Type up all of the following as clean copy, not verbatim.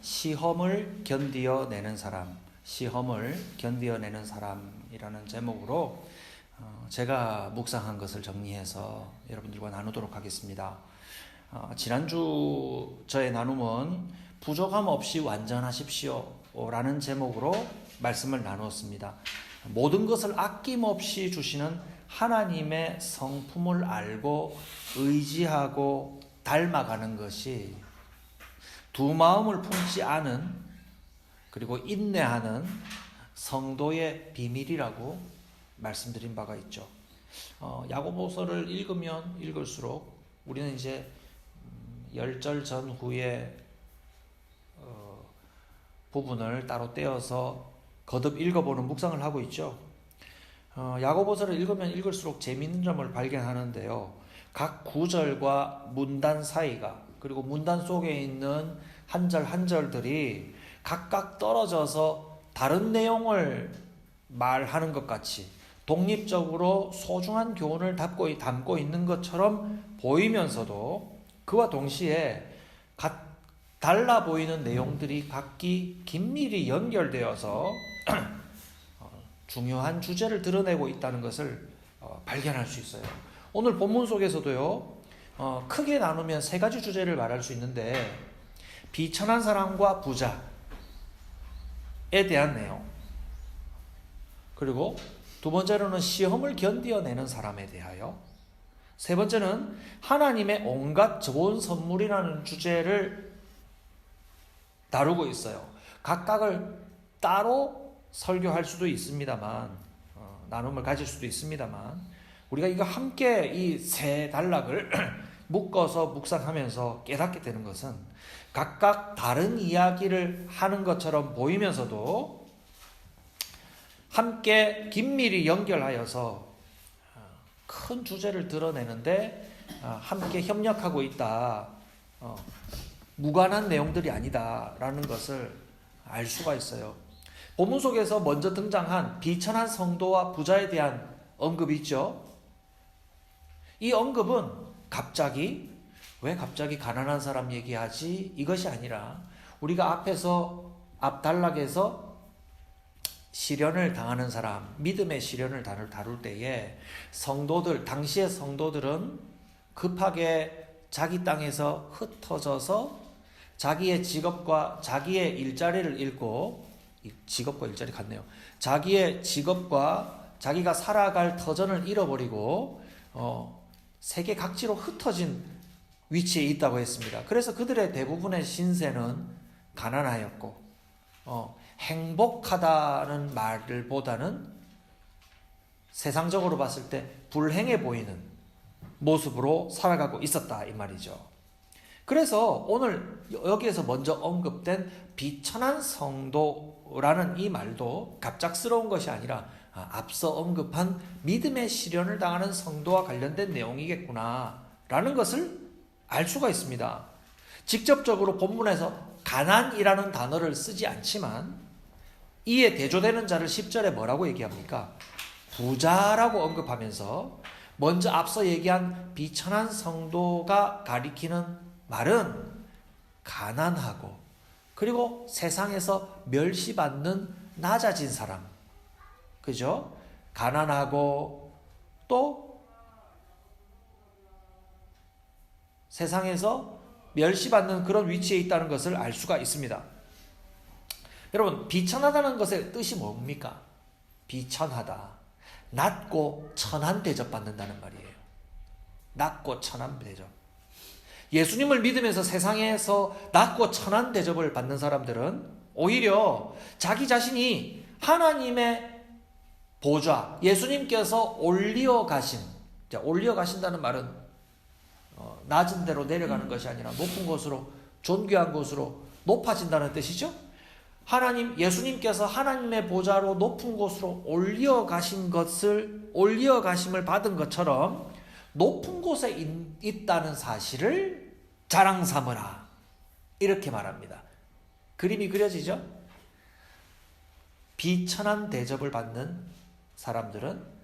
시험을 견디어내는 사람, 시험을 견디어내는 사람이라는 제목으로 제가 묵상한 것을 정리해서 여러분들과 나누도록 하겠습니다. 지난주 저의 나눔은 부족함 없이 완전하십시오 라는 제목으로 말씀을 나누었습니다. 모든 것을 아낌없이 주시는 하나님의 성품을 알고 의지하고 닮아가는 것이 두 마음을 품지 않은 그리고 인내하는 성도의 비밀이라고 말씀드린 바가 있죠. 야고보서를 읽으면 읽을수록 우리는 이제 열절 전후의 부분을 따로 떼어서 거듭 읽어보는 묵상을 하고 있죠. 야고보서를 읽으면 읽을수록 재미있는 점을 발견하는데요. 각 구절과 문단 사이가 그리고 문단 속에 있는 한 절 한 절들이 각각 떨어져서 다른 내용을 말하는 것 같이 독립적으로 소중한 교훈을 담고 있는 것처럼 보이면서도 그와 동시에 달라 보이는 내용들이 각기 긴밀히 연결되어서 중요한 주제를 드러내고 있다는 것을 발견할 수 있어요. 오늘 본문 속에서도요, 크게 나누면 세 가지 주제를 말할 수 있는데, 비천한 사람과 부자에 대한 내용, 그리고 두 번째로는 시험을 견디어내는 사람에 대하여, 세 번째는 하나님의 온갖 좋은 선물이라는 주제를 다루고 있어요. 각각을 따로 설교할 수도 있습니다만, 나눔을 가질 수도 있습니다만, 우리가 이거 함께 이 세 단락을 묶어서 묵상하면서 깨닫게 되는 것은 각각 다른 이야기를 하는 것처럼 보이면서도 함께 긴밀히 연결하여서 큰 주제를 드러내는데 함께 협력하고 있다. 무관한 내용들이 아니다라는 것을 알 수가 있어요. 본문 속에서 먼저 등장한 비천한 성도와 부자에 대한 언급이 있죠. 이 언급은 왜 갑자기 가난한 사람 얘기하지? 이것이 아니라 우리가 앞 단락에서 시련을 당하는 사람, 믿음의 시련을 다룰 때에 당시의 성도들은 급하게 자기 땅에서 흩어져서 자기의 직업과 자기의 일자리를 잃고, 직업과 일자리 같네요. 자기의 직업과 자기가 살아갈 터전을 잃어버리고 세계 각지로 흩어진 위치에 있다고 했습니다. 그래서 그들의 대부분의 신세는 가난하였고 행복하다는 말을 보다는 세상적으로 봤을 때 불행해 보이는 모습으로 살아가고 있었다 이 말이죠. 그래서 오늘 여기에서 먼저 언급된 비천한 성도라는 이 말도 갑작스러운 것이 아니라 앞서 언급한 믿음의 시련을 당하는 성도와 관련된 내용이겠구나 라는 것을 알 수가 있습니다. 직접적으로 본문에서 가난이라는 단어를 쓰지 않지만 이에 대조되는 자를 10절에 뭐라고 얘기합니까? 부자라고 언급하면서 먼저 앞서 얘기한 비천한 성도가 가리키는 말은 가난하고 그리고 세상에서 멸시받는 낮아진 사람, 그죠? 가난하고 또 세상에서 멸시받는 그런 위치에 있다는 것을 알 수가 있습니다. 여러분, 비천하다는 것의 뜻이 뭡니까? 비천하다, 낮고 천한 대접받는다는 말이에요. 낮고 천한 대접. 예수님을 믿으면서 세상에서 낮고 천한 대접을 받는 사람들은 오히려 자기 자신이 하나님의 보좌, 예수님께서 올려가신다는 말은 낮은 데로 내려가는 것이 아니라 높은 곳으로, 존귀한 곳으로 높아진다는 뜻이죠. 예수님께서 하나님의 보좌로 높은 곳으로 올려가심을 받은 것처럼 높은 곳에 있다는 사실을 자랑 삼으라, 이렇게 말합니다. 그림이 그려지죠? 비천한 대접을 받는 사람들은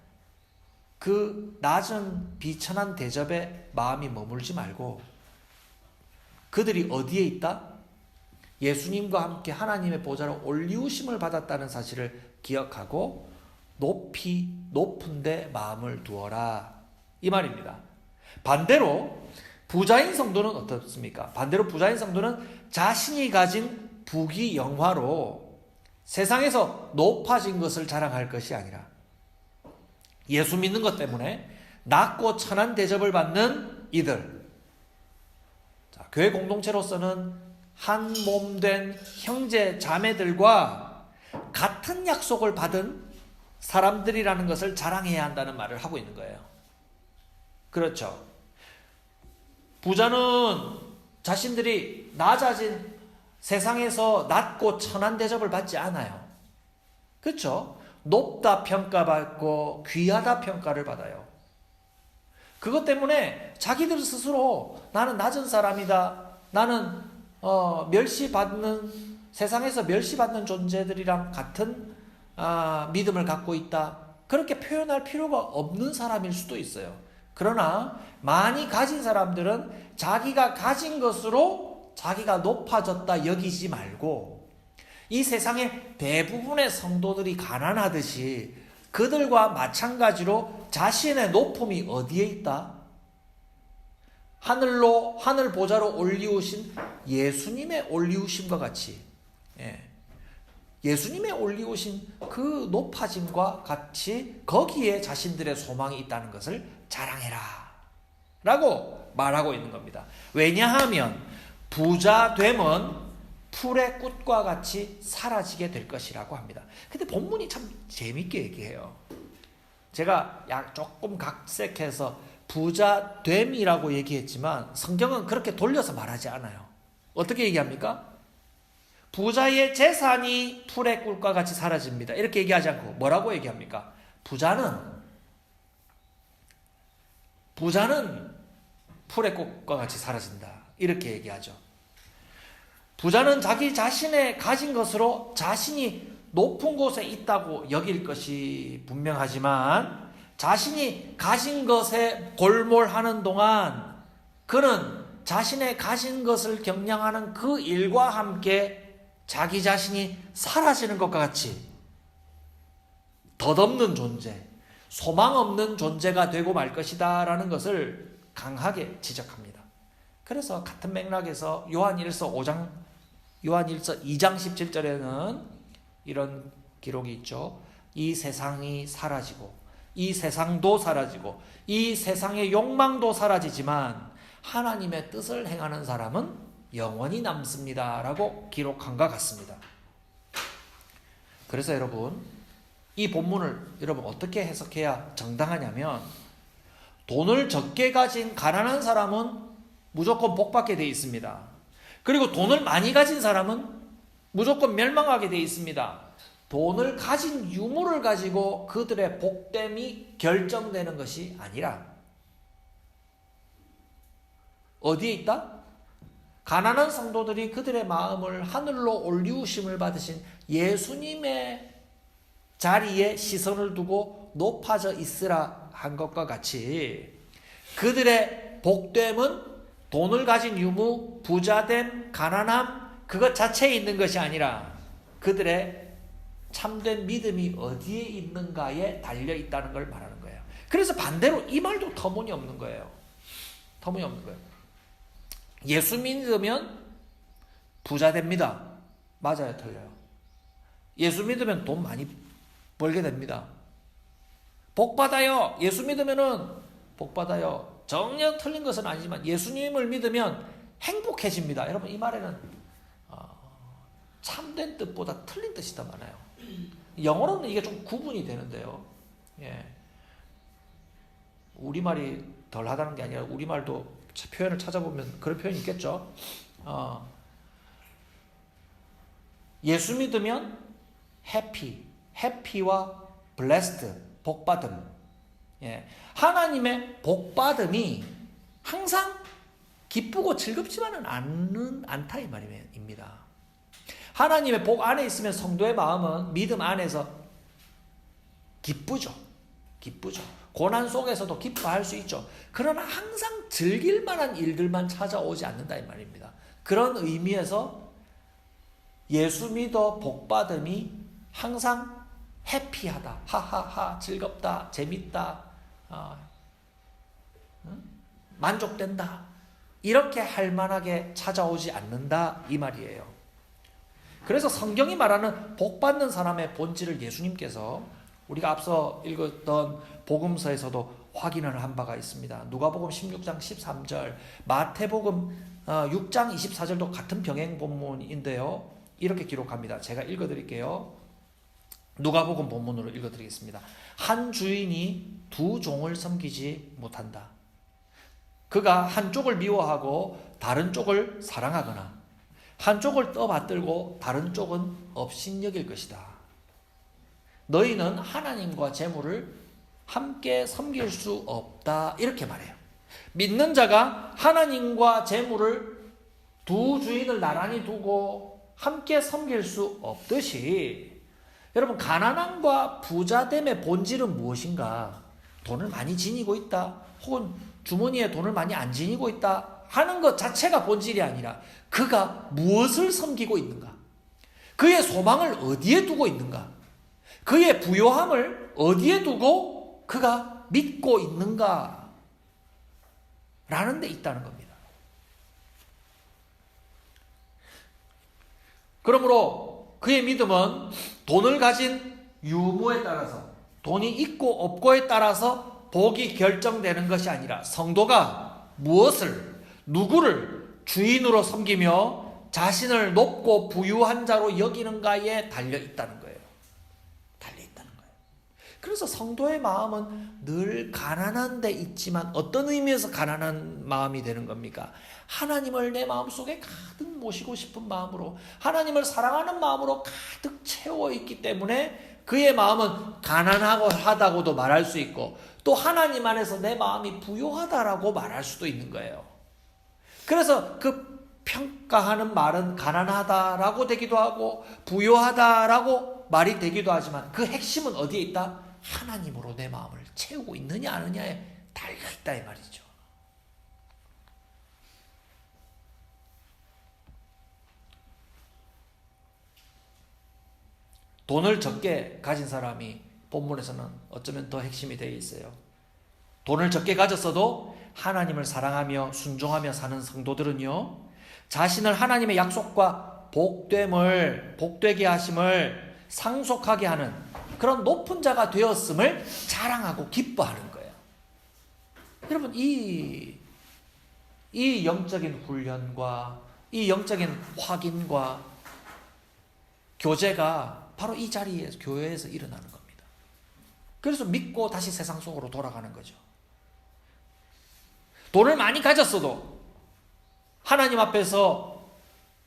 그 낮은 비천한 대접에 마음이 머물지 말고 그들이 어디에 있다? 예수님과 함께 하나님의 보좌로 올리우심을 받았다는 사실을 기억하고 높이 높은 데 마음을 두어라 이 말입니다. 반대로 부자인 성도는 어떻습니까? 반대로 부자인 성도는 자신이 가진 부귀 영화로 세상에서 높아진 것을 자랑할 것이 아니라 예수 믿는 것 때문에 낮고 천한 대접을 받는 이들, 자, 교회 공동체로서는 한 몸 된 형제 자매들과 같은 약속을 받은 사람들이라는 것을 자랑해야 한다는 말을 하고 있는 거예요. 그렇죠. 부자는 자신들이 낮아진 세상에서 낮고 천한 대접을 받지 않아요. 그렇죠. 높다 평가받고 귀하다 평가를 받아요. 그것 때문에 자기들 스스로 나는 낮은 사람이다, 나는 멸시받는, 세상에서 멸시받는 존재들이랑 같은 믿음을 갖고 있다, 그렇게 표현할 필요가 없는 사람일 수도 있어요. 그러나 많이 가진 사람들은 자기가 가진 것으로 자기가 높아졌다 여기지 말고, 이 세상의 대부분의 성도들이 가난하듯이 그들과 마찬가지로 자신의 높음이 어디에 있다? 하늘 보좌로 올리우신 예수님의 올리우심과 같이, 예수님의 올리우신 그 높아짐과 같이 거기에 자신들의 소망이 있다는 것을 자랑해라 라고 말하고 있는 겁니다. 왜냐하면 부자됨은 풀의 꽃과 같이 사라지게 될 것이라고 합니다. 근데 본문이 참 재밌게 얘기해요. 제가 조금 각색해서 부자됨이라고 얘기했지만 성경은 그렇게 돌려서 말하지 않아요. 어떻게 얘기합니까? 부자의 재산이 풀의 꿀과 같이 사라집니다. 이렇게 얘기하지 않고 뭐라고 얘기합니까? 부자는 풀의 꽃과 같이 사라진다. 이렇게 얘기하죠. 부자는 자기 자신의 가진 것으로 자신이 높은 곳에 있다고 여길 것이 분명하지만 자신이 가진 것에 골몰하는 동안 그는 자신의 가진 것을 경량하는 그 일과 함께 자기 자신이 사라지는 것과 같이 덧없는 존재, 소망 없는 존재가 되고 말 것이다 라는 것을 강하게 지적합니다. 그래서 같은 맥락에서 요한일서 2장 17절에는 이런 기록이 있죠. 이 세상이 사라지고 이 세상도 사라지고 이 세상의 욕망도 사라지지만 하나님의 뜻을 행하는 사람은 영원히 남습니다 라고 기록한 것 같습니다. 그래서 여러분, 이 본문을 여러분 어떻게 해석해야 정당하냐면, 돈을 적게 가진 가난한 사람은 무조건 복받게 되어 있습니다. 그리고 돈을 많이 가진 사람은 무조건 멸망하게 되어 있습니다. 돈을 가진 유무를 가지고 그들의 복됨이 결정되는 것이 아니라 어디에 있다? 가난한 성도들이 그들의 마음을 하늘로 올리우심을 받으신 예수님의 자리에 시선을 두고 높아져 있으라 한 것과 같이 그들의 복됨은 돈을 가진 유무, 부자됨, 가난함 그것 자체에 있는 것이 아니라 그들의 참된 믿음이 어디에 있는가에 달려 있다는 걸 말하는 거예요. 그래서 반대로 이 말도 터무니없는 거예요. 터무니없는 거예요. 예수 믿으면 부자 됩니다. 맞아요, 틀려요? 예수 믿으면 돈 많이 벌게 됩니다. 복 받아요. 예수 믿으면은 복 받아요. 전혀 틀린 것은 아니지만 예수님을 믿으면 행복해집니다. 여러분, 이 말에는 참된 뜻보다 틀린 뜻이 더 많아요. 영어로는 이게 좀 구분이 되는데요. 우리말이 덜 하다는 게 아니라 우리말도 표현을 찾아보면 그런 표현이 있겠죠. 예수 믿으면 해피와 blessed, 복받음. 하나님의 복받음이 항상 기쁘고 즐겁지만은 않다 이 말입니다. 하나님의 복 안에 있으면 성도의 마음은 믿음 안에서 기쁘죠. 고난 속에서도 기뻐할 수 있죠. 그러나 항상 즐길 만한 일들만 찾아오지 않는다 이 말입니다. 그런 의미에서 예수 믿어 복받음이 항상 해피하다, 하하하, 즐겁다, 재밌다, 만족된다, 이렇게 할 만하게 찾아오지 않는다, 이 말이에요. 그래서 성경이 말하는 복받는 사람의 본질을 예수님께서 우리가 앞서 읽었던 복음서에서도 확인을 한 바가 있습니다. 누가복음 16장 13절, 마태복음 6장 24절도 같은 병행 본문인데요. 이렇게 기록합니다. 제가 읽어드릴게요. 누가복음 본문으로 읽어드리겠습니다. 한 주인이 두 종을 섬기지 못한다. 그가 한쪽을 미워하고 다른 쪽을 사랑하거나 한쪽을 떠받들고 다른 쪽은 업신여길 것이다. 너희는 하나님과 재물을 함께 섬길 수 없다, 이렇게 말해요. 믿는 자가 하나님과 재물을 두 주인을 나란히 두고 함께 섬길 수 없듯이, 여러분, 가난함과 부자됨의 본질은 무엇인가? 돈을 많이 지니고 있다, 혹은 주머니에 돈을 많이 안 지니고 있다 하는 것 자체가 본질이 아니라 그가 무엇을 섬기고 있는가? 그의 소망을 어디에 두고 있는가? 그의 부요함을 어디에 두고 그가 믿고 있는가? 라는 데 있다는 겁니다. 그러므로 그의 믿음은 돈을 가진 유무에 따라서, 돈이 있고 없고에 따라서 복이 결정되는 것이 아니라 성도가 무엇을, 누구를 주인으로 섬기며 자신을 높고 부유한 자로 여기는가에 달려있다는 거예요. 달려있다는 거예요. 그래서 성도의 마음은 늘 가난한 데 있지만 어떤 의미에서 가난한 마음이 되는 겁니까? 하나님을 내 마음속에 가득 모시고 싶은 마음으로, 하나님을 사랑하는 마음으로 가득 채워 있기 때문에 그의 마음은 가난하다고도 말할 수 있고, 또 하나님 안에서 내 마음이 부요하다라고 말할 수도 있는 거예요. 그래서 그 평가하는 말은 가난하다라고 되기도 하고 부요하다라고 말이 되기도 하지만 그 핵심은 어디에 있다? 하나님으로 내 마음을 채우고 있느냐 아느냐에 달려있다, 이 말이죠. 돈을 적게 가진 사람이 본문에서는 어쩌면 더 핵심이 되어 있어요. 돈을 적게 가졌어도 하나님을 사랑하며 순종하며 사는 성도들은요, 자신을 하나님의 약속과 복되게 하심을 상속하게 하는 그런 높은 자가 되었음을 자랑하고 기뻐하는 거예요. 여러분, 이 영적인 훈련과 이 영적인 확인과 교제가 바로 이 자리에서, 교회에서 일어나는 겁니다. 그래서 믿고 다시 세상 속으로 돌아가는 거죠. 돈을 많이 가졌어도 하나님 앞에서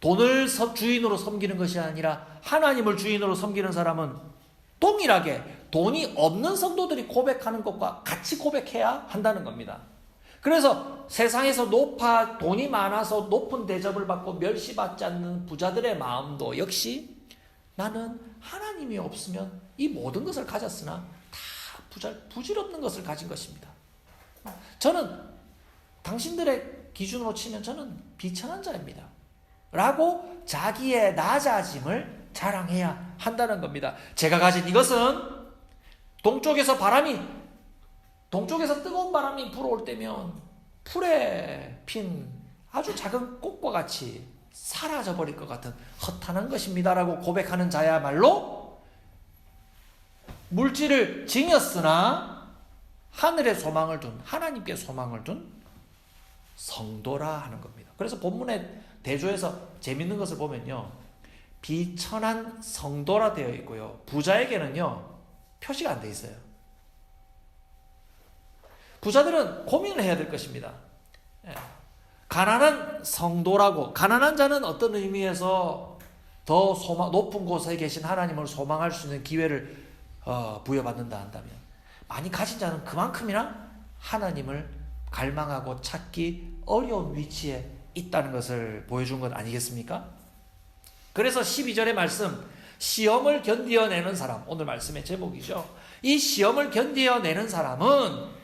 돈을 주인으로 섬기는 것이 아니라 하나님을 주인으로 섬기는 사람은 동일하게 돈이 없는 성도들이 고백하는 것과 같이 고백해야 한다는 겁니다. 그래서 세상에서 돈이 많아서 높은 대접을 받고 멸시받지 않는 부자들의 마음도 역시 나는 하나님이 없으면 이 모든 것을 가졌으나 다 부질없는 것을 가진 것입니다. 저는 당신들의 기준으로 치면 저는 비천한 자입니다. 라고 자기의 낮아짐을 자랑해야 한다는 겁니다. 제가 가진 이것은 동쪽에서 뜨거운 바람이 불어올 때면 풀에 핀 아주 작은 꽃과 같이 사라져버릴 것 같은 허탄한 것입니다라고 고백하는 자야말로 물질을 징였으나 하늘에 소망을 둔, 하나님께 소망을 둔 성도라 하는 겁니다. 그래서 본문의 대조에서 재밌는 것을 보면요, 비천한 성도라 되어 있고요, 부자에게는요 표시가 안 돼 있어요. 부자들은 고민을 해야 될 것입니다. 가난한 성도라고, 가난한 자는 어떤 의미에서 더 높은 곳에 계신 하나님을 소망할 수 있는 기회를 부여받는다 한다면, 많이 가진 자는 그만큼이나 하나님을 갈망하고 찾기 어려운 위치에 있다는 것을 보여준 것 아니겠습니까? 그래서 12절의 말씀, 시험을 견디어내는 사람, 오늘 말씀의 제목이죠. 이 시험을 견디어내는 사람은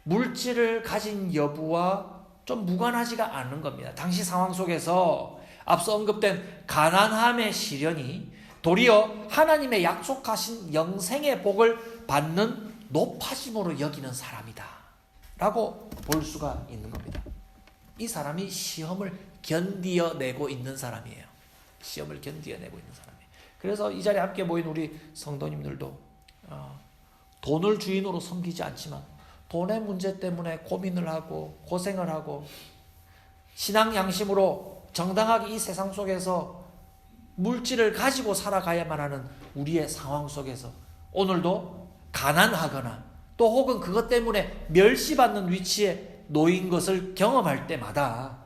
물질을 가진 여부와 좀 무관하지가 않은 겁니다. 당시 상황 속에서 앞서 언급된 가난함의 시련이 도리어 하나님의 약속하신 영생의 복을 받는 높아짐으로 여기는 사람이다 라고 볼 수가 있는 겁니다. 이 사람이 시험을 견디어내고 있는 사람이에요. 시험을 견디어내고 있는 사람이에요. 그래서 이 자리에 함께 모인 우리 성도님들도 돈을 주인으로 섬기지 않지만 돈의 문제 때문에 고민을 하고 고생을 하고 신앙 양심으로 정당하게 이 세상 속에서 물질을 가지고 살아가야만 하는 우리의 상황 속에서 오늘도 가난하거나 또 혹은 그것 때문에 멸시받는 위치에 놓인 것을 경험할 때마다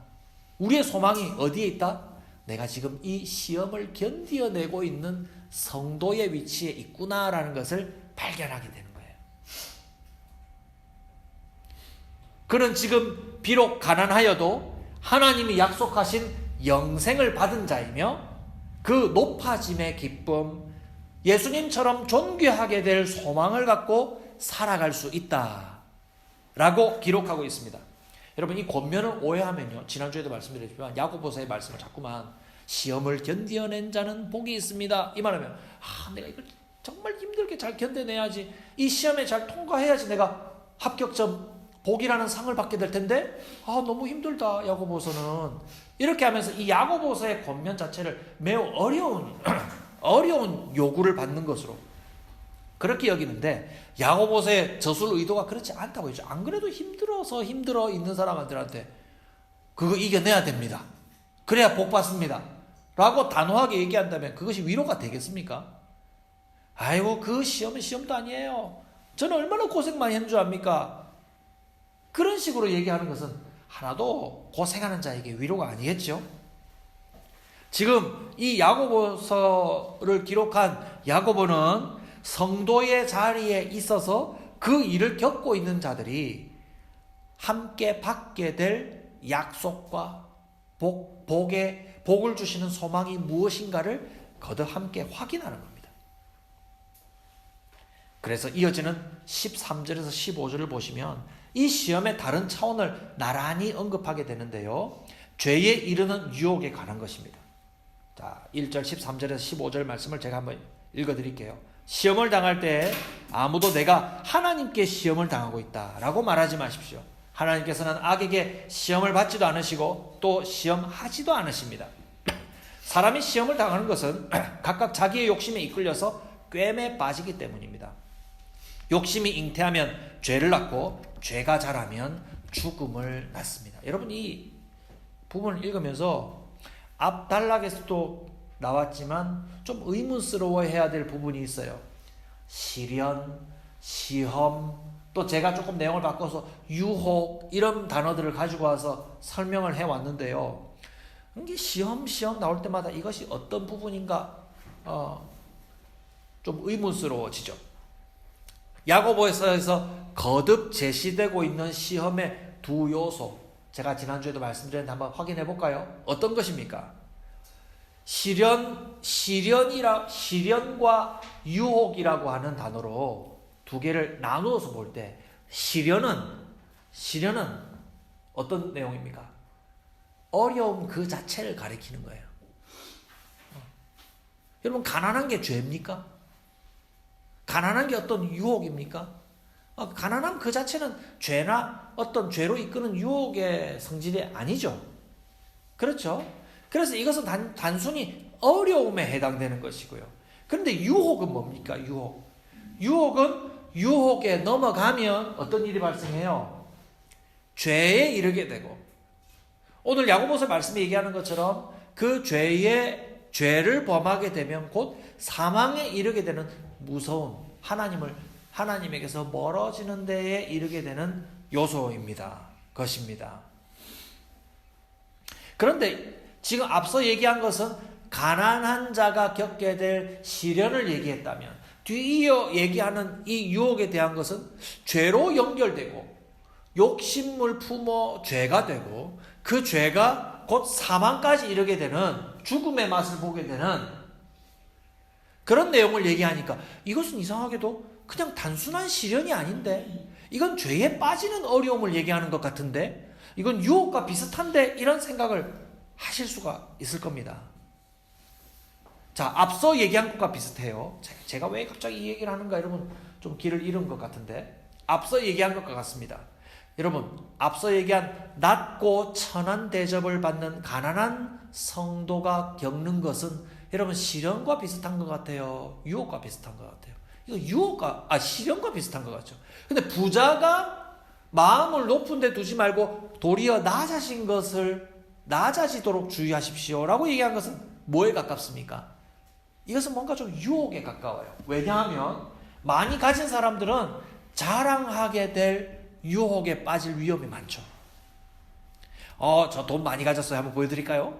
우리의 소망이 어디에 있다? 내가 지금 이 시험을 견디어내고 있는 성도의 위치에 있구나라는 것을 발견하게 되는 거예요. 그는 지금 비록 가난하여도 하나님이 약속하신 영생을 받은 자이며 그 높아짐의 기쁨, 예수님처럼 존귀하게 될 소망을 갖고 살아갈 수 있다 라고 기록하고 있습니다. 여러분, 이 권면을 오해하면요, 지난주에도 말씀드렸지만 야고보서의 말씀을 자꾸만 시험을 견디어낸 자는 복이 있습니다 이 말하면 내가 이걸 정말 힘들게 잘 견뎌내야지, 이 시험에 잘 통과해야지 내가 합격점 복이라는 상을 받게 될 텐데 너무 힘들다 야고보서는, 이렇게 하면서 이 야고보서의 권면 자체를 매우 어려운 요구를 받는 것으로 그렇게 여기는데, 야고보서의 저술 의도가 그렇지 않다고 했죠. 안 그래도 힘들어 있는 사람들한테 그거 이겨내야 됩니다, 그래야 복 받습니다 라고 단호하게 얘기한다면 그것이 위로가 되겠습니까? 아이고, 그 시험은 시험도 아니에요, 저는 얼마나 고생 많이 한 줄 압니까? 그런 식으로 얘기하는 것은 하나도 고생하는 자에게 위로가 아니겠죠. 지금 이 야고보서를 기록한 야고보는 성도의 자리에 있어서 그 일을 겪고 있는 자들이 함께 받게 될 약속과 복을 주시는 소망이 무엇인가를 거듭 함께 확인하는 겁니다. 그래서 이어지는 13절에서 15절을 보시면 이 시험의 다른 차원을 나란히 언급하게 되는데요, 죄에 이르는 유혹에 관한 것입니다. 자, 1절 13절에서 15절 말씀을 제가 한번 읽어드릴게요. 시험을 당할 때 아무도 내가 하나님께 시험을 당하고 있다 라고 말하지 마십시오. 하나님께서는 악에게 시험을 받지도 않으시고 또 시험하지도 않으십니다. 사람이 시험을 당하는 것은 각각 자기의 욕심에 이끌려서 꿰매 빠지기 때문입니다. 욕심이 잉태하면 죄를 낳고 죄가 자라면 죽음을 낳습니다. 여러분, 이 부분을 읽으면서 앞 단락에서도 나왔지만 좀 의문스러워해야 될 부분이 있어요. 시련, 시험, 또 제가 조금 내용을 바꿔서 유혹, 이런 단어들을 가지고 와서 설명을 해왔는데요, 이게 시험 나올 때마다 이것이 어떤 부분인가 좀 의문스러워지죠. 야고보서에서 거듭 제시되고 있는 시험의 두 요소, 제가 지난주에도 말씀드렸는데 한번 확인해 볼까요? 어떤 것입니까? 시련과 유혹이라고 하는 단어로 두 개를 나누어서 볼 때, 시련은 어떤 내용입니까? 어려움 그 자체를 가리키는 거예요. 여러분, 가난한 게 죄입니까? 가난한 게 어떤 유혹입니까? 가난함 그 자체는 죄나 어떤 죄로 이끄는 유혹의 성질이 아니죠. 그렇죠? 그래서 이것은 단순히 어려움에 해당되는 것이고요. 그런데 유혹은 뭡니까? 유혹은 유혹에 넘어가면 어떤 일이 발생해요? 죄에 이르게 되고, 오늘 야고보서 말씀이 얘기하는 것처럼 그 죄를 범하게 되면 곧 사망에 이르게 되는 무서운 하나님에게서 멀어지는 데에 이르게 되는 것입니다. 그런데 지금 앞서 얘기한 것은 가난한 자가 겪게 될 시련을 얘기했다면, 뒤이어 얘기하는 이 유혹에 대한 것은 죄로 연결되고 욕심을 품어 죄가 되고, 그 죄가 곧 사망까지 이르게 되는, 죽음의 맛을 보게 되는 그런 내용을 얘기하니까 이것은 이상하게도 그냥 단순한 시련이 아닌데, 이건 죄에 빠지는 어려움을 얘기하는 것 같은데, 이건 유혹과 비슷한데, 이런 생각을 하실 수가 있을 겁니다. 자, 앞서 얘기한 것과 비슷해요. 제가 왜 갑자기 이 얘기를 하는가, 여러분 좀 길을 잃은 것 같은데, 앞서 얘기한 것과 같습니다. 여러분, 앞서 얘기한 낮고 천한 대접을 받는 가난한 성도가 겪는 것은 여러분 시련과 비슷한 것 같아요? 유혹과 비슷한 것 같아요? 이거 시련과 비슷한 것 같죠? 근데 부자가 마음을 높은 데 두지 말고 도리어 낮아진 것을 낮아지도록 주의하십시오라고 얘기한 것은 뭐에 가깝습니까? 이것은 뭔가 좀 유혹에 가까워요. 왜냐하면 많이 가진 사람들은 자랑하게 될 유혹에 빠질 위험이 많죠. 저 돈 많이 가졌어요. 한번 보여드릴까요?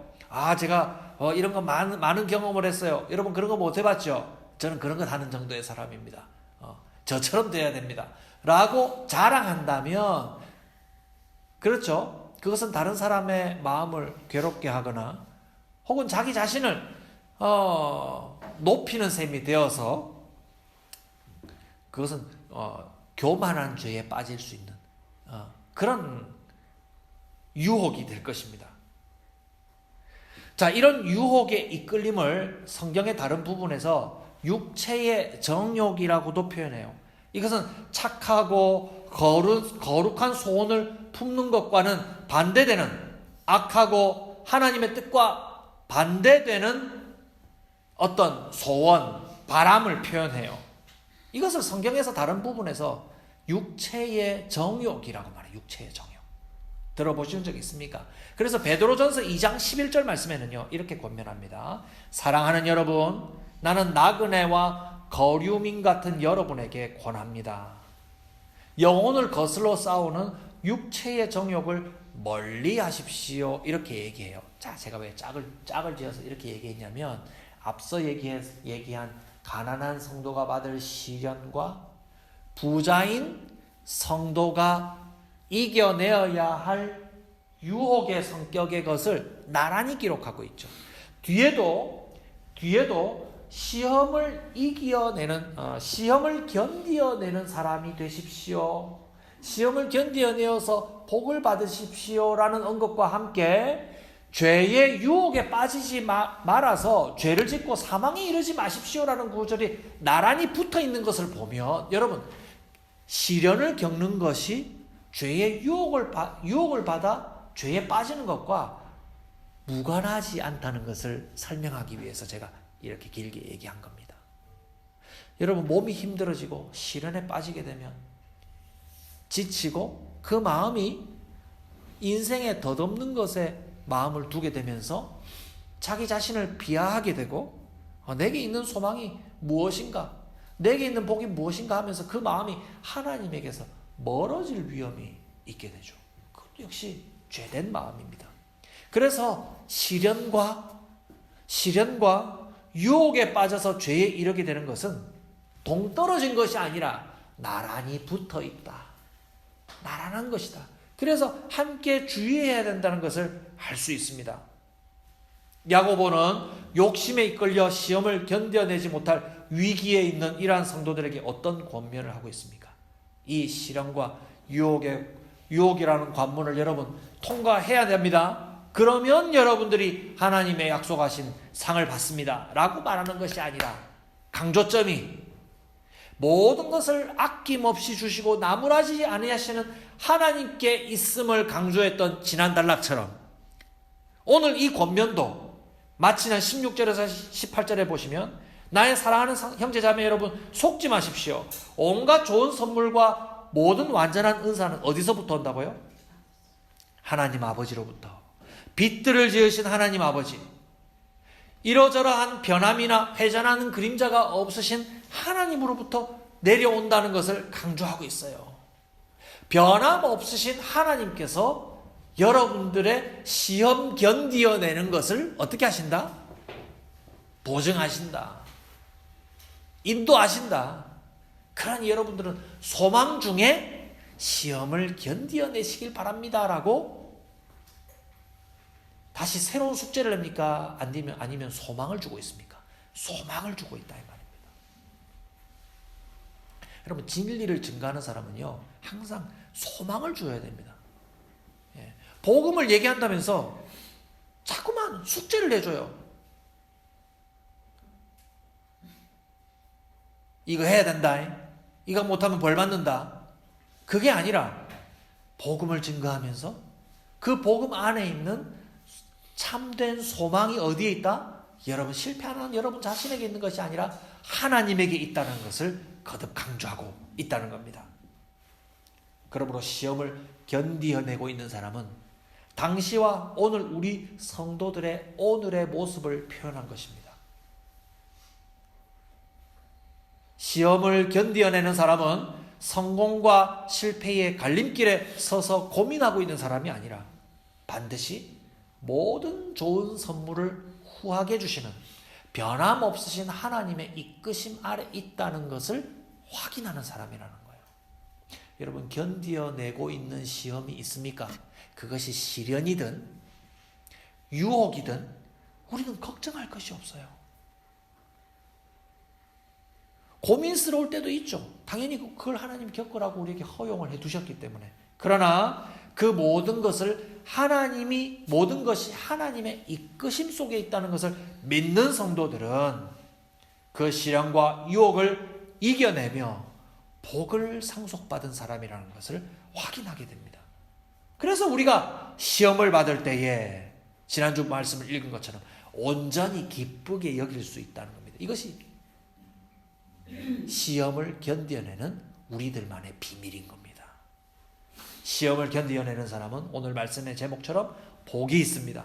제가 이런 거 많은 경험을 했어요. 여러분 그런 거 못 해봤죠? 저는 그런 거 하는 정도의 사람입니다. 저처럼 돼야 됩니다. 라고 자랑한다면, 그렇죠? 그것은 다른 사람의 마음을 괴롭게 하거나 혹은 자기 자신을 높이는 셈이 되어서 그것은 교만한 죄에 빠질 수 있는 그런 유혹이 될 것입니다. 자, 이런 유혹의 이끌림을 성경의 다른 부분에서 육체의 정욕이라고도 표현해요. 이것은 착하고 거룩한 소원을 품는 것과는 반대되는, 악하고 하나님의 뜻과 반대되는 어떤 소원, 바람을 표현해요. 이것을 성경에서 다른 부분에서 육체의 정욕이라고 말해요. 육체의 정욕. 들어보신 적 있습니까? 그래서 베드로전서 2장 11절 말씀에는요, 이렇게 권면합니다. 사랑하는 여러분, 나는 나그네와 거류민 같은 여러분에게 권합니다. 영혼을 거슬러 싸우는 육체의 정욕을 멀리 하십시오. 이렇게 얘기해요. 자, 제가 왜 짝을 지어서 이렇게 얘기했냐면, 앞서 얘기한 가난한 성도가 받을 시련과 부자인 성도가 이겨내어야 할 유혹의 성격의 것을 나란히 기록하고 있죠. 뒤에도 시험을 시험을 견디어내는 사람이 되십시오. 시험을 견디어내어서 복을 받으십시오라는 언급과 함께 죄의 유혹에 빠지지 말아서 죄를 짓고 사망에 이르지 마십시오라는 구절이 나란히 붙어 있는 것을 보면, 여러분, 시련을 겪는 것이 죄의 유혹을 받아 죄에 빠지는 것과 무관하지 않다는 것을 설명하기 위해서 제가 이렇게 길게 얘기한 겁니다. 여러분, 몸이 힘들어지고 시련에 빠지게 되면 지치고 그 마음이 인생에 덧없는 것에 마음을 두게 되면서 자기 자신을 비하하게 되고, 내게 있는 소망이 무엇인가, 내게 있는 복이 무엇인가 하면서 그 마음이 하나님에게서 멀어질 위험이 있게 되죠. 그것도 역시 죄된 마음입니다. 그래서 시련과 유혹에 빠져서 죄에 이르게 되는 것은 동떨어진 것이 아니라 나란히 붙어 있다. 나란한 것이다. 그래서 함께 주의해야 된다는 것을 알 수 있습니다. 야고보는 욕심에 이끌려 시험을 견뎌내지 못할 위기에 있는 이러한 성도들에게 어떤 권면을 하고 있습니까? 이 시련과 유혹이라는 관문을 여러분 통과해야 됩니다. 그러면 여러분들이 하나님의 약속하신 상을 받습니다. 라고 말하는 것이 아니라, 강조점이 모든 것을 아낌없이 주시고 나무라지 아니하시는 하나님께 있음을 강조했던 지난 단락처럼, 오늘 이 권면도 마치는 16절에서 18절에 보시면, 나의 사랑하는 형제자매 여러분, 속지 마십시오. 온갖 좋은 선물과 모든 완전한 은사는 어디서부터 온다고요? 하나님 아버지로부터. 빛들을 지으신 하나님 아버지, 이러저러한 변함이나 회전하는 그림자가 없으신 하나님으로부터 내려온다는 것을 강조하고 있어요. 변함 없으신 하나님께서 여러분들의 시험 견디어내는 것을 어떻게 하신다? 보증하신다. 인도하신다. 그러니 여러분들은 소망 중에 시험을 견디어내시길 바랍니다. 라고 다시 새로운 숙제를 합니까? 아니면 소망을 주고 있습니까? 소망을 주고 있다 이 말입니다. 여러분, 진리를 증거하는 사람은요, 항상 소망을 줘야 됩니다. 복음을 얘기한다면서 자꾸만 숙제를 내줘요. 이거 해야 된다. 이거 못하면 벌 받는다. 그게 아니라 복음을 증거하면서 그 복음 안에 있는 참된 소망이 어디에 있다? 여러분 실패하는 여러분 자신에게 있는 것이 아니라 하나님에게 있다는 것을 거듭 강조하고 있다는 겁니다. 그러므로 시험을 견디어내고 있는 사람은 당시와 오늘 우리 성도들의 오늘의 모습을 표현한 것입니다. 시험을 견디어내는 사람은 성공과 실패의 갈림길에 서서 고민하고 있는 사람이 아니라 반드시 모든 좋은 선물을 후하게 주시는 변함없으신 하나님의 이끄심 아래 있다는 것을 확인하는 사람이라는 거예요. 여러분 견디어내고 있는 시험이 있습니까? 그것이 시련이든 유혹이든 우리는 걱정할 것이 없어요. 고민스러울 때도 있죠. 당연히 그걸 하나님 겪으라고 우리에게 허용을 해두셨기 때문에. 그러나 그 모든 것을 모든 것이 하나님의 이끄심 속에 있다는 것을 믿는 성도들은 그 시련과 유혹을 이겨내며 복을 상속받은 사람이라는 것을 확인하게 됩니다. 그래서 우리가 시험을 받을 때에 지난주 말씀을 읽은 것처럼 온전히 기쁘게 여길 수 있다는 겁니다. 이것이 시험을 견뎌내는 우리들만의 비밀인 겁니다. 시험을 견뎌내는 사람은 오늘 말씀의 제목처럼 복이 있습니다.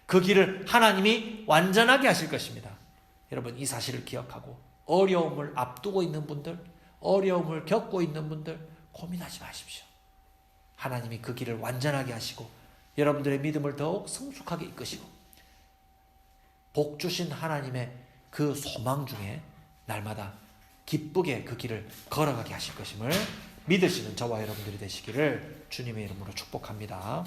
그 길을 하나님이 완전하게 하실 것입니다. 여러분 이 사실을 기억하고 어려움을 앞두고 있는 분들, 어려움을 겪고 있는 분들 고민하지 마십시오. 하나님이 그 길을 완전하게 하시고 여러분들의 믿음을 더욱 성숙하게 이끄시고 복 주신 하나님의 그 소망 중에 날마다 기쁘게 그 길을 걸어가게 하실 것임을 믿으시는 저와 여러분들이 되시기를 주님의 이름으로 축복합니다.